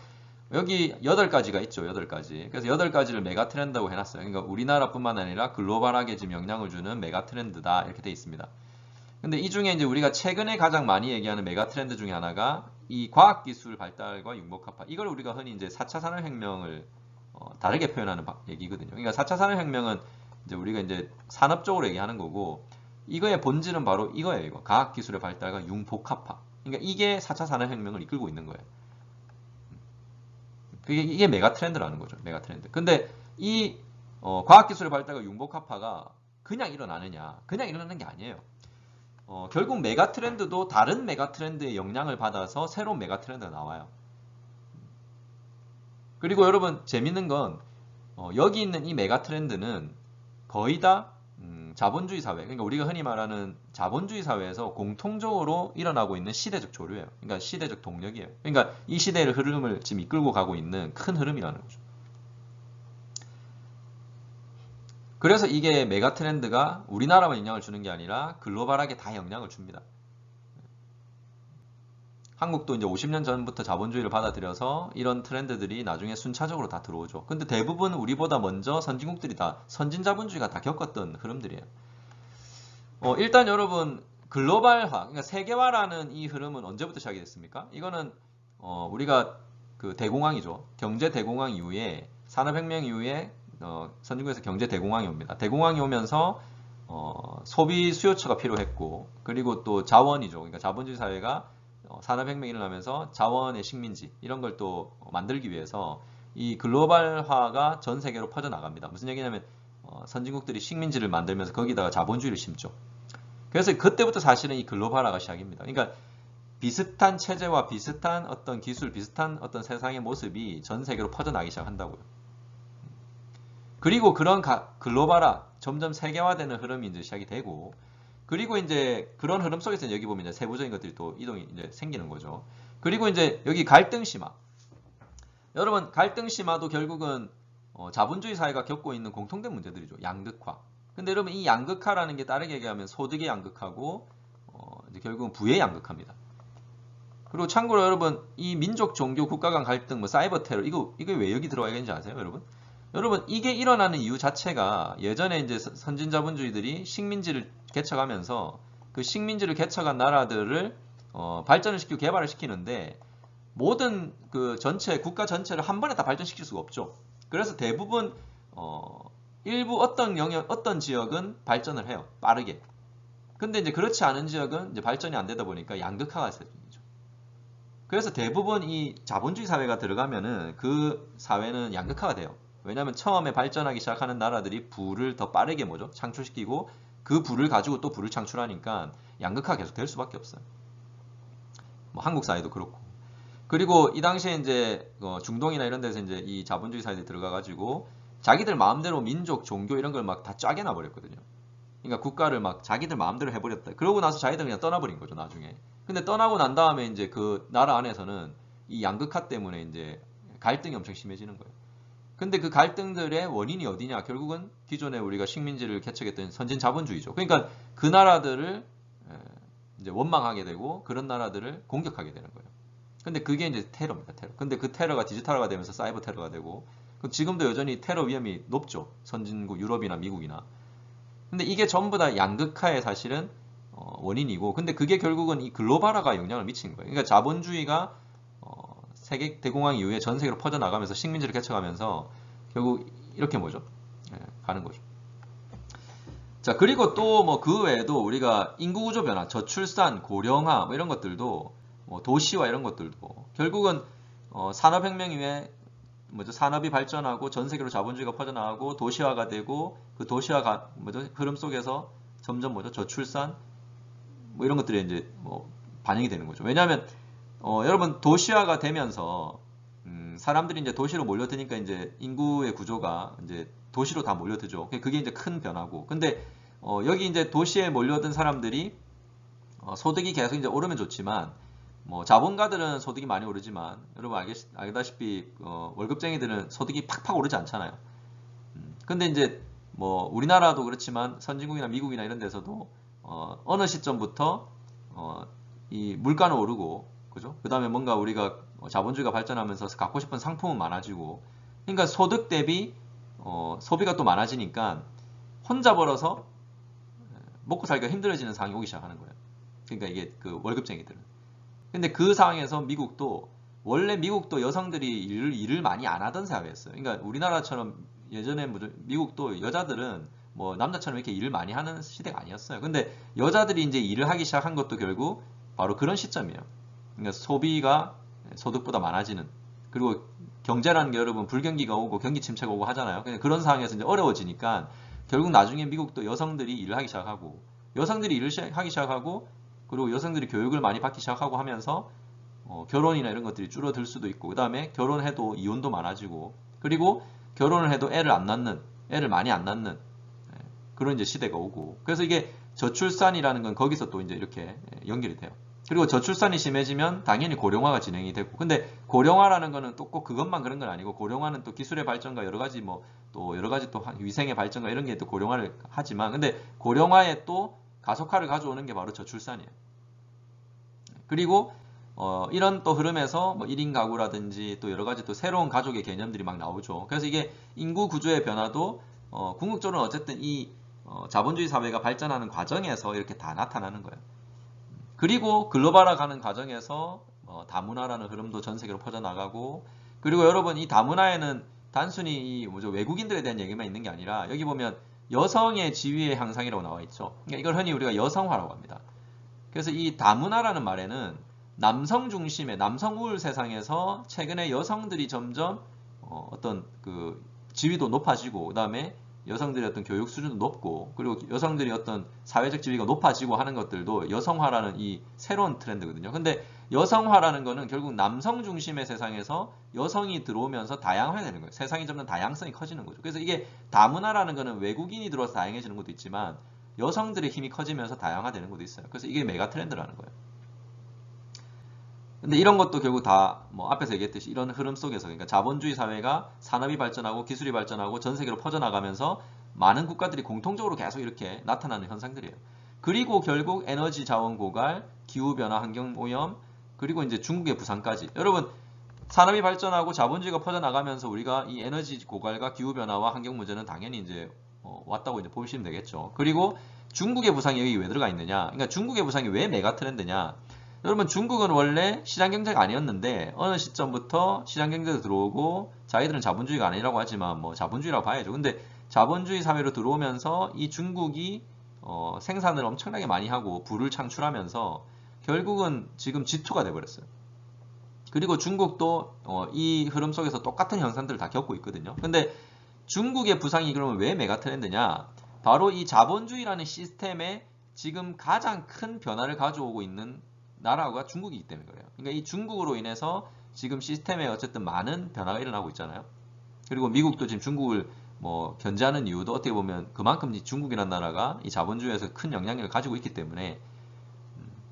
여기 8가지가 있죠. 8가지. 그래서 8가지를 메가 트렌드라고 해놨어요. 그러니까 우리나라뿐만 아니라 글로벌하게 지금 영향을 주는 메가 트렌드다 이렇게 돼 있습니다. 근데 이 중에 이제 우리가 최근에 가장 많이 얘기하는 메가 트렌드 중에 하나가 이 과학기술 발달과 융복합화. 이걸 우리가 흔히 이제 4차 산업혁명을 다르게 표현하는 얘기거든요. 그러니까 4차 산업혁명은 이제 우리가 이제 산업적으로 얘기하는 거고, 이거의 본질은 바로 이거예요. 이거 과학기술의 발달과 융복합화. 그러니까 이게 4차 산업혁명을 이끌고 있는 거예요. 이게 메가 트렌드라는 거죠. 메가 트렌드. 근데 이 과학기술의 발달과 융복합화가 그냥 일어나느냐? 그냥 일어나는 게 아니에요. 결국 메가 트렌드도 다른 메가 트렌드의 영향을 받아서 새로운 메가 트렌드가 나와요. 그리고 여러분 재밌는 건 여기 있는 이 메가 트렌드는 거의 다 자본주의 사회, 그러니까 우리가 흔히 말하는 자본주의 사회에서 공통적으로 일어나고 있는 시대적 조류예요. 그러니까 시대적 동력이에요. 그러니까 이 시대의 흐름을 지금 이끌고 가고 있는 큰 흐름이라는 거죠. 그래서 이게 메가 트렌드가 우리나라만 영향을 주는 게 아니라 글로벌하게 다 영향을 줍니다. 한국도 이제 50년 전부터 자본주의를 받아들여서 이런 트렌드들이 나중에 순차적으로 다 들어오죠. 근데 대부분 우리보다 먼저 선진국들이 다 선진 자본주의가 다 겪었던 흐름들이에요. 일단 여러분 글로벌화, 그러니까 세계화라는 이 흐름은 언제부터 시작이 됐습니까? 이거는 우리가 그 대공황이죠. 경제 대공황 이후에 산업혁명 이후에 선진국에서 경제 대공황이 옵니다. 대공황이 오면서 소비 수요처가 필요했고, 그리고 또 자원이죠. 그러니까 자본주의 사회가 산업혁명이 일어나면서 자원의 식민지 이런 걸 또 만들기 위해서 이 글로벌화가 전 세계로 퍼져나갑니다. 무슨 얘기냐면 선진국들이 식민지를 만들면서 거기다가 자본주의를 심죠. 그래서 그때부터 사실은 이 글로벌화가 시작입니다. 그러니까 비슷한 체제와 비슷한 어떤 기술, 비슷한 어떤 세상의 모습이 전 세계로 퍼져나기 시작한다고요. 그리고 그런 글로벌화, 점점 세계화되는 흐름이 이제 시작이 되고, 그리고 이제 그런 흐름 속에서 여기 보면 이제 세부적인 것들이 또 이동이 이제 생기는 거죠. 그리고 이제 여기 갈등 심화. 여러분 갈등 심화도 결국은 자본주의 사회가 겪고 있는 공통된 문제들이죠. 양극화. 근데 여러분 이 양극화라는 게 다르게 얘기하면 소득의 양극화고 이제 결국은 부의 양극화입니다. 그리고 참고로 여러분 이 민족, 종교, 국가 간 갈등, 뭐 사이버 테러 이거 왜 여기 들어와 있는지 아세요, 여러분? 여러분 이게 일어나는 이유 자체가 예전에 이제 선진 자본주의들이 식민지를 개척하면서 그 식민지를 개척한 나라들을 발전을 시키고 개발을 시키는데 모든 그 전체 국가 전체를 한 번에 다 발전시킬 수가 없죠. 그래서 대부분 일부 어떤 영역, 어떤 지역은 발전을 해요. 빠르게. 근데 이제 그렇지 않은 지역은 이제 발전이 안 되다 보니까 양극화가 생기죠. 그래서 대부분 이 자본주의 사회가 들어가면은 그 사회는 양극화가 돼요. 왜냐하면 처음에 발전하기 시작하는 나라들이 부를 더 빠르게 뭐죠? 창출시키고 그 부를 가지고 또 부를 창출하니까 양극화가 계속 될 수밖에 없어요. 뭐 한국 사회도 그렇고. 그리고 이 당시에 이제 중동이나 이런 데서 이제 이 자본주의 사회에 들어가가지고 자기들 마음대로 민족, 종교 이런 걸 막 다 짜게 놔버렸거든요. 그러니까 국가를 막 자기들 마음대로 해버렸다. 그러고 나서 자기들 그냥 떠나버린 거죠, 나중에. 근데 떠나고 난 다음에 이제 그 나라 안에서는 이 양극화 때문에 이제 갈등이 엄청 심해지는 거예요. 근데 그 갈등들의 원인이 어디냐? 결국은 기존에 우리가 식민지를 개척했던 선진 자본주의죠. 그러니까 그 나라들을 이제 원망하게 되고 그런 나라들을 공격하게 되는 거예요. 근데 그게 이제 테러입니다, 테러. 근데 그 테러가 디지털화가 되면서 사이버 테러가 되고, 지금도 여전히 테러 위험이 높죠. 선진국, 유럽이나 미국이나. 근데 이게 전부 다 양극화의 사실은 원인이고, 근데 그게 결국은 이 글로벌화가 영향을 미치는 거예요. 그러니까 자본주의가 세계 대공황 이후에 전 세계로 퍼져나가면서 식민지를 개척하면서 결국 이렇게 뭐죠? 가는 거죠. 자, 그리고 또 뭐 그 외에도 우리가 인구구조 변화, 저출산, 고령화 뭐 이런 것들도 도시화 이런 것들도 결국은 산업혁명 이후에 뭐죠? 산업이 발전하고 전 세계로 자본주의가 퍼져나가고 도시화가 되고 그 도시화 뭐죠? 흐름 속에서 점점 뭐죠? 저출산 뭐 이런 것들이 이제 뭐 반영이 되는 거죠. 왜냐하면 여러분 도시화가 되면서 사람들이 이제 도시로 몰려드니까 이제 인구의 구조가 이제 도시로 다 몰려들죠. 그게 이제 큰 변화고. 근데 여기 이제 도시에 몰려든 사람들이 소득이 계속 이제 오르면 좋지만 뭐 자본가들은 소득이 많이 오르지만 여러분 알다시피 월급쟁이들은 소득이 팍팍 오르지 않잖아요. 근데 이제 뭐 우리나라도 그렇지만 선진국이나 미국이나 이런 데서도 어느 시점부터 이 물가는 오르고 그죠? 그 다음에 뭔가 우리가 자본주의가 발전하면서 갖고 싶은 상품은 많아지고, 그러니까 소득 대비 소비가 또 많아지니까 혼자 벌어서 먹고 살기가 힘들어지는 상황이 오기 시작하는 거예요. 그러니까 이게 그 월급쟁이들은. 근데 그 상황에서 미국도 원래 미국도 여성들이 일을 많이 안 하던 사회였어요. 그러니까 우리나라처럼 예전에 미국도 여자들은 뭐 남자처럼 이렇게 일을 많이 하는 시대가 아니었어요. 근데 여자들이 이제 일을 하기 시작한 것도 결국 바로 그런 시점이에요. 그러니까 소비가 소득보다 많아지는, 그리고 경제라는 게 여러분 불경기가 오고 경기 침체가 오고 하잖아요. 그런 상황에서 이제 어려워지니까 결국 나중에 미국도 여성들이 일을 하기 시작하고, 여성들이 일을 하기 시작하고, 그리고 여성들이 교육을 많이 받기 시작하고 하면서 결혼이나 이런 것들이 줄어들 수도 있고, 그 다음에 결혼해도 이혼도 많아지고, 그리고 결혼을 해도 애를 많이 안 낳는 그런 이제 시대가 오고, 그래서 이게 저출산이라는 건 거기서 또 이제 이렇게 연결이 돼요. 그리고 저출산이 심해지면 당연히 고령화가 진행이 되고, 근데 고령화라는 거는 또 꼭 그것만 그런 건 아니고, 고령화는 또 기술의 발전과 여러 가지 또 위생의 발전과 이런 게 또 고령화를 하지만, 근데 고령화에 또 가속화를 가져오는 게 바로 저출산이에요. 그리고 이런 또 흐름에서 뭐 1인 가구라든지 또 여러 가지 또 새로운 가족의 개념들이 막 나오죠. 그래서 이게 인구 구조의 변화도 궁극적으로 어쨌든 이 자본주의 사회가 발전하는 과정에서 이렇게 다 나타나는 거예요. 그리고 글로벌화 가는 과정에서 다문화라는 흐름도 전 세계로 퍼져나가고, 그리고 여러분 이 다문화에는 단순히 외국인들에 대한 얘기만 있는 게 아니라, 여기 보면 여성의 지위의 향상이라고 나와 있죠. 그러니까 이걸 흔히 우리가 여성화라고 합니다. 그래서 이 다문화라는 말에는 남성 중심의 남성 우월 세상에서 최근에 여성들이 점점 어떤 그 지위도 높아지고, 그 다음에 여성들의 어떤 교육 수준도 높고, 그리고 여성들이 어떤 사회적 지위가 높아지고 하는 것들도 여성화라는 이 새로운 트렌드거든요. 근데 여성화라는 거는 결국 남성 중심의 세상에서 여성이 들어오면서 다양화되는 거예요. 세상이 점점 다양성이 커지는 거죠. 그래서 이게 다문화라는 거는 외국인이 들어와서 다양해지는 것도 있지만, 여성들의 힘이 커지면서 다양화되는 것도 있어요. 그래서 이게 메가 트렌드라는 거예요. 근데 이런 것도 결국 다 뭐 앞에서 얘기했듯이 이런 흐름 속에서, 그러니까 자본주의 사회가 산업이 발전하고 기술이 발전하고 전 세계로 퍼져나가면서 많은 국가들이 공통적으로 계속 이렇게 나타나는 현상들이에요. 그리고 결국 에너지 자원 고갈, 기후 변화, 환경 오염, 그리고 이제 중국의 부상까지. 여러분 산업이 발전하고 자본주의가 퍼져나가면서 우리가 이 에너지 고갈과 기후 변화와 환경 문제는 당연히 이제 왔다고 이제 보시면 되겠죠. 그리고 중국의 부상이 여기 왜 들어가 있느냐? 그러니까 중국의 부상이 왜 메가 트렌드냐? 여러분 중국은 원래 시장 경제가 아니었는데 어느 시점부터 시장 경제가 들어오고, 자기들은 자본주의가 아니라고 하지만 뭐 자본주의라고 봐야죠. 근데 자본주의 사회로 들어오면서 이 중국이 생산을 엄청나게 많이 하고 부를 창출하면서 결국은 지금 G2가 돼버렸어요. 그리고 중국도 이 흐름 속에서 똑같은 현상들을 다 겪고 있거든요. 근데 중국의 부상이 그러면 왜 메가 트렌드냐? 바로 이 자본주의라는 시스템에 지금 가장 큰 변화를 가져오고 있는 나라가 중국이기 때문에 그래요. 그러니까 이 중국으로 인해서 지금 시스템에 어쨌든 많은 변화가 일어나고 있잖아요. 그리고 미국도 지금 중국을 뭐 견제하는 이유도 어떻게 보면 그만큼 이 중국이라는 나라가 이 자본주의에서 큰 영향력을 가지고 있기 때문에,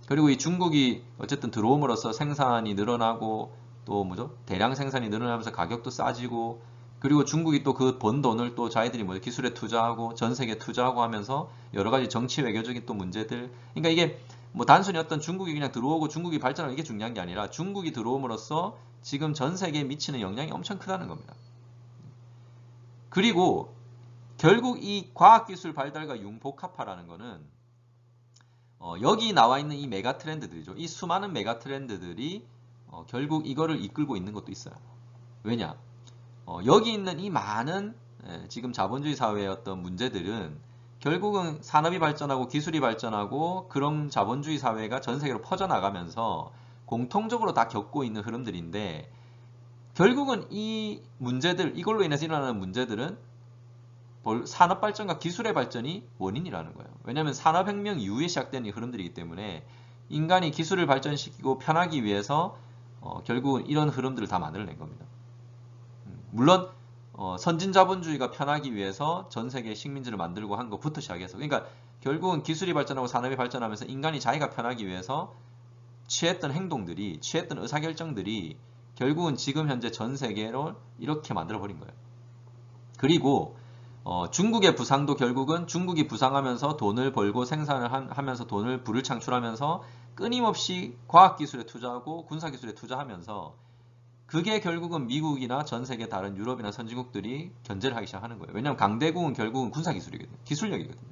그리고 이 중국이 어쨌든 들어옴으로써 생산이 늘어나고 또 대량 생산이 늘어나면서 가격도 싸지고, 그리고 중국이 또 그 번 돈을 또 자기들이 기술에 투자하고 전 세계에 투자하고 하면서 여러 가지 정치 외교적인 또 문제들, 그러니까 이게 뭐 단순히 어떤 중국이 그냥 들어오고 중국이 발전하는 게 중요한 게 아니라, 중국이 들어옴으로써 지금 전 세계에 미치는 영향이 엄청 크다는 겁니다. 그리고 결국 이 과학기술 발달과 융복합화라는 거는 여기 나와 있는 이 메가 트렌드들이죠. 이 수많은 메가 트렌드들이 결국 이거를 이끌고 있는 것도 있어요. 왜냐? 여기 있는 이 많은 지금 자본주의 사회의 어떤 문제들은 결국은 산업이 발전하고 기술이 발전하고 그런 자본주의 사회가 전 세계로 퍼져나가면서 공통적으로 다 겪고 있는 흐름들인데, 결국은 이 문제들, 이걸로 인해서 일어나는 문제들은 산업 발전과 기술의 발전이 원인이라는 거예요. 왜냐하면 산업혁명 이후에 시작된 이 흐름들이기 때문에 인간이 기술을 발전시키고 편하기 위해서 결국은 이런 흐름들을 다 만들어낸 겁니다. 물론 선진 자본주의가 편하기 위해서 전 세계 식민지를 만들고 한 것부터 시작해서, 그러니까 결국은 기술이 발전하고 산업이 발전하면서 인간이 자기가 편하기 위해서 취했던 행동들이, 취했던 의사결정들이 결국은 지금 현재 전 세계로 이렇게 만들어버린 거예요. 그리고 중국의 부상도 결국은 중국이 부상하면서 돈을 벌고 생산을 하면서 부를 창출하면서 끊임없이 과학기술에 투자하고 군사기술에 투자하면서 그게 결국은 미국이나 전 세계 다른 유럽이나 선진국들이 견제를 하기 시작하는 거예요. 왜냐하면 강대국은 결국은 군사기술이거든요. 기술력이거든요.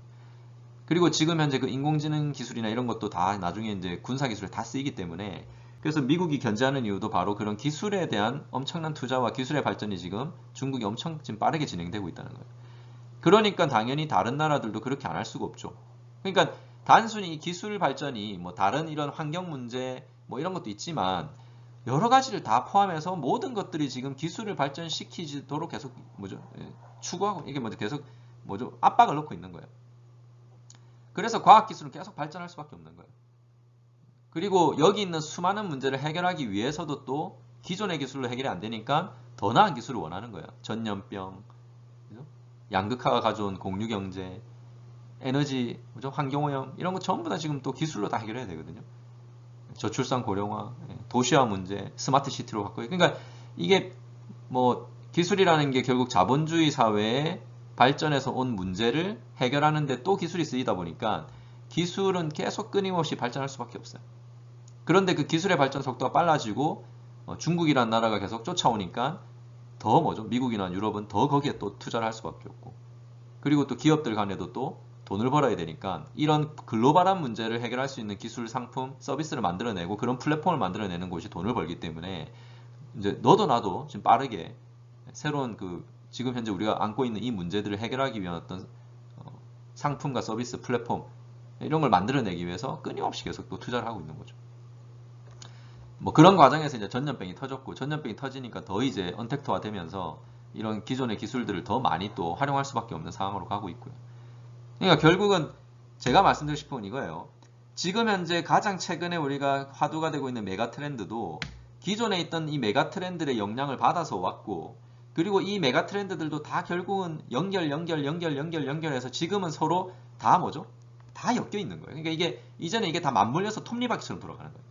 그리고 지금 현재 그 인공지능 기술이나 이런 것도 다 나중에 이제 군사기술에 다 쓰이기 때문에 그래서 미국이 견제하는 이유도 바로 그런 기술에 대한 엄청난 투자와 기술의 발전이 지금 중국이 엄청 지금 빠르게 진행되고 있다는 거예요. 그러니까 당연히 다른 나라들도 그렇게 안 할 수가 없죠. 그러니까 단순히 기술 발전이 뭐 다른 이런 환경 문제 뭐 이런 것도 있지만 여러 가지를 다 포함해서 모든 것들이 지금 기술을 발전시키도록 계속 추구하고 이게 계속 압박을 넣고 있는 거예요. 그래서 과학기술은 계속 발전할 수밖에 없는 거예요. 그리고 여기 있는 수많은 문제를 해결하기 위해서도 또 기존의 기술로 해결이 안 되니까 더 나은 기술을 원하는 거예요. 전염병, 양극화가 가져온 공유경제, 에너지, 환경오염 이런 거 전부 다 지금 또 기술로 다 해결해야 되거든요. 저출산 고령화, 도시화 문제, 스마트 시티로 바꿔요. 그러니까 이게 뭐 기술이라는 게 결국 자본주의 사회의 발전에서 온 문제를 해결하는데 또 기술이 쓰이다 보니까 기술은 계속 끊임없이 발전할 수밖에 없어요. 그런데 그 기술의 발전 속도가 빨라지고 중국이라는 나라가 계속 쫓아오니까 더 미국이나 유럽은 더 거기에 또 투자를 할 수밖에 없고 그리고 또 기업들 간에도 또 돈을 벌어야 되니까 이런 글로벌한 문제를 해결할 수 있는 기술, 상품, 서비스를 만들어내고 그런 플랫폼을 만들어내는 곳이 돈을 벌기 때문에 이제 너도 나도 지금 빠르게 새로운 지금 현재 우리가 안고 있는 이 문제들을 해결하기 위한 어떤 상품과 서비스, 플랫폼 이런 걸 만들어내기 위해서 끊임없이 계속 또 투자를 하고 있는 거죠. 뭐 그런 과정에서 이제 전염병이 터졌고 전염병이 터지니까 더 이제 언택트화 되면서 이런 기존의 기술들을 더 많이 또 활용할 수밖에 없는 상황으로 가고 있고요. 그러니까 결국은 제가 말씀드리고 싶은 건 이거예요. 지금 현재 가장 최근에 우리가 화두가 되고 있는 메가 트렌드도 기존에 있던 이 메가 트렌드의 영향을 받아서 왔고 그리고 이 메가 트렌드들도 다 결국은 연결해서 지금은 서로 다 다 엮여 있는 거예요. 그러니까 이제는 이게 다 맞물려서 톱니바퀴처럼 돌아가는 거예요.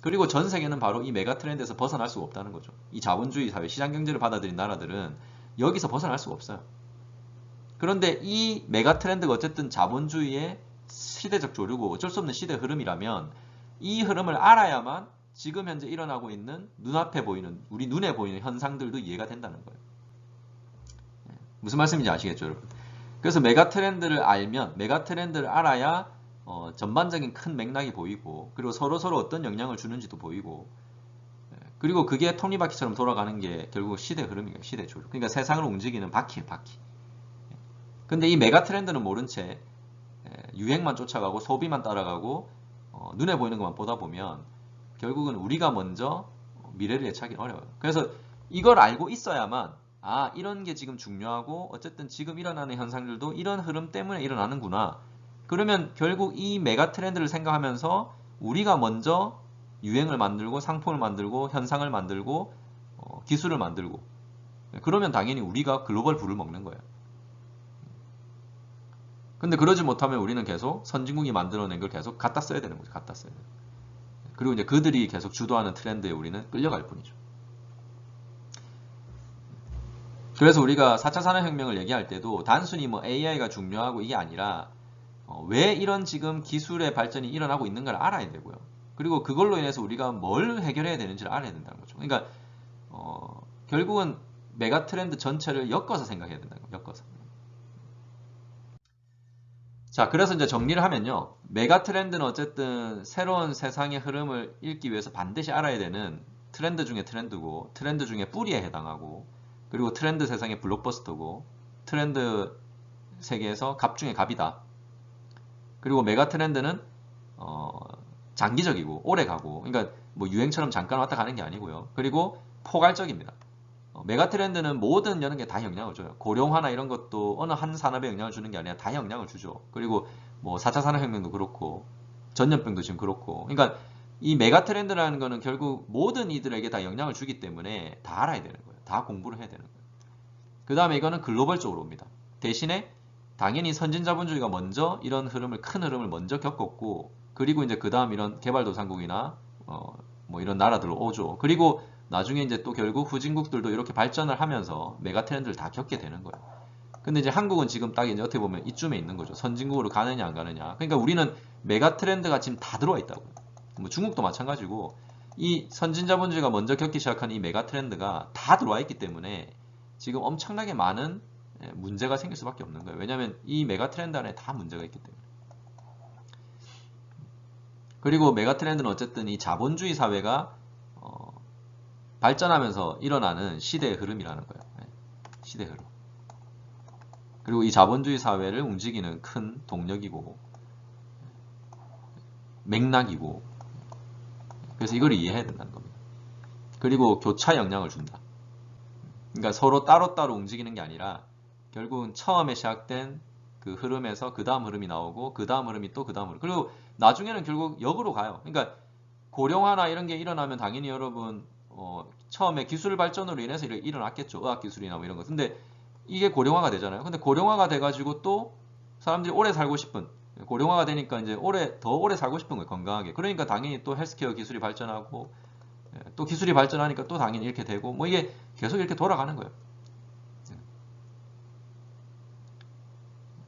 그리고 전 세계는 바로 이 메가 트렌드에서 벗어날 수가 없다는 거죠. 이 자본주의 사회, 시장 경제를 받아들인 나라들은 여기서 벗어날 수가 없어요. 그런데 이 메가 트렌드가 어쨌든 자본주의의 시대적 조류고 어쩔 수 없는 시대 흐름이라면 이 흐름을 알아야만 지금 현재 일어나고 있는 눈앞에 보이는 우리 눈에 보이는 현상들도 이해가 된다는 거예요. 무슨 말씀인지 아시겠죠, 여러분? 그래서 메가 트렌드를 알아야 전반적인 큰 맥락이 보이고 그리고 서로 근데 영향을 주는지도 보이고 그리고 그게 톱니바퀴처럼 돌아가는 게 결국 시대 흐름이에요. 시대 조류. 그러니까 세상을 움직이는 바퀴예요. 바퀴. 근데 이 메가 트렌드는 모른 채 유행만 쫓아가고 소비만 따라가고 눈에 보이는 것만 보다 보면 결국은 우리가 먼저 미래를 예측하기 어려워요. 그래서 이걸 알고 있어야만 이런 게 지금 중요하고 어쨌든 지금 일어나는 현상들도 이런 흐름 때문에 일어나는구나. 그러면 결국 이 메가 트렌드를 생각하면서 우리가 먼저 유행을 만들고 상품을 만들고 현상을 만들고 기술을 만들고 그러면 당연히 우리가 글로벌 부를 먹는 거예요. 근데 그러지 못하면 우리는 계속 선진국이 만들어낸 걸 계속 갖다 써야 되는 거죠. 갖다 써야 돼요. 그리고 이제 그들이 계속 주도하는 트렌드에 우리는 끌려갈 뿐이죠. 그래서 우리가 4차 산업혁명을 얘기할 때도 단순히 뭐 AI가 중요하고 이게 아니라 왜 이런 지금 기술의 발전이 일어나고 있는가를 알아야 되고요. 그리고 그걸로 인해서 우리가 뭘 해결해야 되는지를 알아야 된다는 거죠. 그러니까 결국은 메가 트렌드 전체를 엮어서 생각해야 된다는 거예요. 엮어서. 자, 그래서 이제 정리를 하면요. 메가 트렌드는 어쨌든 새로운 세상의 흐름을 읽기 위해서 반드시 알아야 되는 트렌드 중에 트렌드고 트렌드 중에 뿌리에 해당하고 그리고 트렌드 세상의 블록버스터고 트렌드 세계에서 갑 중에 갑이다. 그리고 메가 트렌드는 장기적이고 오래가고 그러니까 뭐 유행처럼 잠깐 왔다 가는 게 아니고요. 그리고 포괄적입니다. 메가 트렌드는 모든 여러 개 다 영향을 줘요. 고령화나 이런 것도 어느 한 산업에 영향을 주는 게 아니라 다 영향을 주죠. 그리고 뭐 4차 산업혁명도 그렇고 전염병도 지금 그렇고 그러니까 이 메가 트렌드라는 거는 결국 모든 이들에게 다 영향을 주기 때문에 다 알아야 되는 거예요. 다 공부를 해야 되는 거예요. 그 다음에 이거는 글로벌적으로 옵니다. 대신에 당연히 선진자본주의가 먼저 이런 흐름을 큰 흐름을 먼저 겪었고 그리고 이제 그 다음 이런 개발도상국이나 뭐 이런 나라들로 오죠. 그리고 나중에 이제 또 결국 후진국들도 이렇게 발전을 하면서 메가 트렌드를 다 겪게 되는 거예요. 근데 이제 한국은 지금 딱 이제 어떻게 보면 이쯤에 있는 거죠. 선진국으로 가느냐 안 가느냐. 그러니까 우리는 메가 트렌드가 지금 다 들어와 있다고. 뭐 중국도 마찬가지고 이 선진자본주의가 먼저 겪기 시작한 이 메가 트렌드가 다 들어와 있기 때문에 지금 엄청나게 많은 문제가 생길 수밖에 없는 거예요. 왜냐하면 이 메가 트렌드 안에 다 문제가 있기 때문에. 그리고 메가 트렌드는 어쨌든 이 자본주의 사회가 발전하면서 일어나는 시대의 흐름이라는 거예요. 시대의 흐름. 그리고 이 자본주의 사회를 움직이는 큰 동력이고 맥락이고, 그래서 이걸 이해해야 된다는 겁니다. 그리고 교차 영향을 준다. 그러니까 서로 따로따로 움직이는 게 아니라 결국은 처음에 시작된 그 흐름에서 그 다음 흐름이 나오고 그 다음 흐름이 또 그 다음 흐름, 그리고 나중에는 결국 역으로 가요. 그러니까 고령화나 이런 게 일어나면 당연히 여러분 처음에 기술 발전으로 인해서 일어났겠죠. 의학기술이나 뭐 이런 거. 근데 이게 고령화가 되잖아요. 근데 고령화가 돼가지고 또 사람들이 오래 살고 싶은, 고령화가 되니까 이제 더 오래 살고 싶은 거예요. 건강하게. 그러니까 당연히 또 헬스케어 기술이 발전하고 또 기술이 발전하니까 또 당연히 이렇게 되고, 뭐 이게 계속 이렇게 돌아가는 거예요.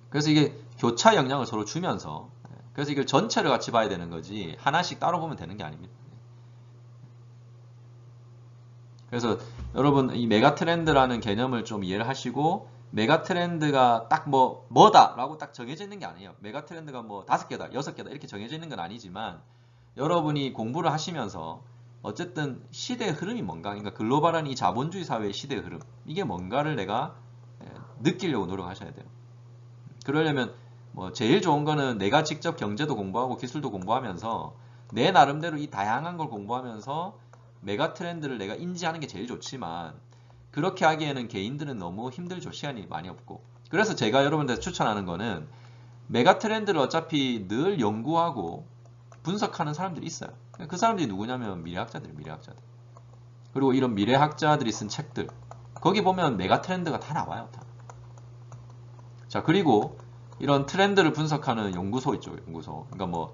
그래서 이게 교차 영향을 서로 주면서, 그래서 이걸 전체를 같이 봐야 되는 거지 하나씩 따로 보면 되는 게 아닙니다. 그래서 여러분 이 메가 트렌드라는 개념을 좀 이해를 하시고, 메가 트렌드가 딱 뭐다라고 딱 정해져 있는 게 아니에요. 메가 트렌드가 뭐 5개다, 6개다 이렇게 정해져 있는 건 아니지만, 여러분이 공부를 하시면서 어쨌든 시대의 흐름이 뭔가, 그러니까 글로벌한 이 자본주의 사회의 시대의 흐름, 이게 뭔가를 내가 느끼려고 노력하셔야 돼요. 그러려면 뭐 제일 좋은 거는 내가 직접 경제도 공부하고 기술도 공부하면서 내 나름대로 이 다양한 걸 공부하면서 메가 트렌드를 내가 인지하는 게 제일 좋지만, 그렇게 하기에는 개인들은 너무 힘들죠. 시간이 많이 없고. 그래서 제가 여러분들한테 추천하는 거는, 메가 트렌드를 어차피 늘 연구하고 분석하는 사람들이 있어요. 그 사람들이 누구냐면 미래학자들이에요. 미래학자들. 그리고 이런 미래학자들이 쓴 책들, 거기 보면 메가 트렌드가 다 나와요. 다. 자, 그리고 이런 트렌드를 분석하는 연구소 있죠. 연구소. 그러니까 뭐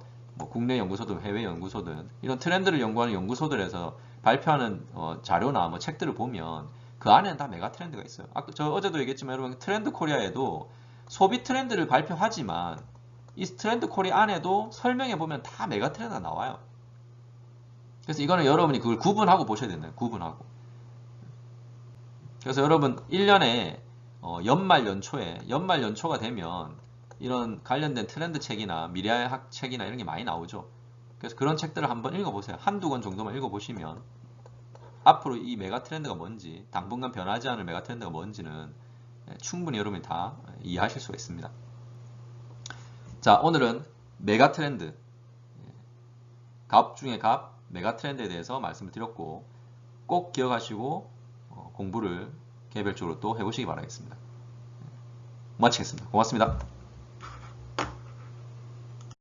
국내 연구소든 해외 연구소든 이런 트렌드를 연구하는 연구소들에서 발표하는 자료나 뭐 책들을 보면 그 안에는 다 메가 트렌드가 있어요. 저 어제도 얘기했지만 여러분, 트렌드 코리아에도 소비 트렌드를 발표하지만 이 트렌드 코리아 안에도 설명해 보면 다 메가 트렌드가 나와요. 그래서 이거는 여러분이 그걸 구분하고 보셔야 된다. 구분하고. 그래서 여러분 1년에 연말 연초가 되면 이런 관련된 트렌드 책이나 미래학 책이나 이런 게 많이 나오죠. 그래서 그런 책들을 한번 읽어보세요. 한두 권 정도만 읽어보시면 앞으로 이 메가 트렌드가 뭔지, 당분간 변하지 않을 메가 트렌드가 뭔지는 충분히 여러분이 다 이해하실 수가 있습니다. 자, 오늘은 메가 트렌드, 갑 중에 갑, 메가 트렌드에 대해서 말씀을 드렸고, 꼭 기억하시고 공부를 개별적으로 또 해보시기 바라겠습니다. 마치겠습니다. 고맙습니다.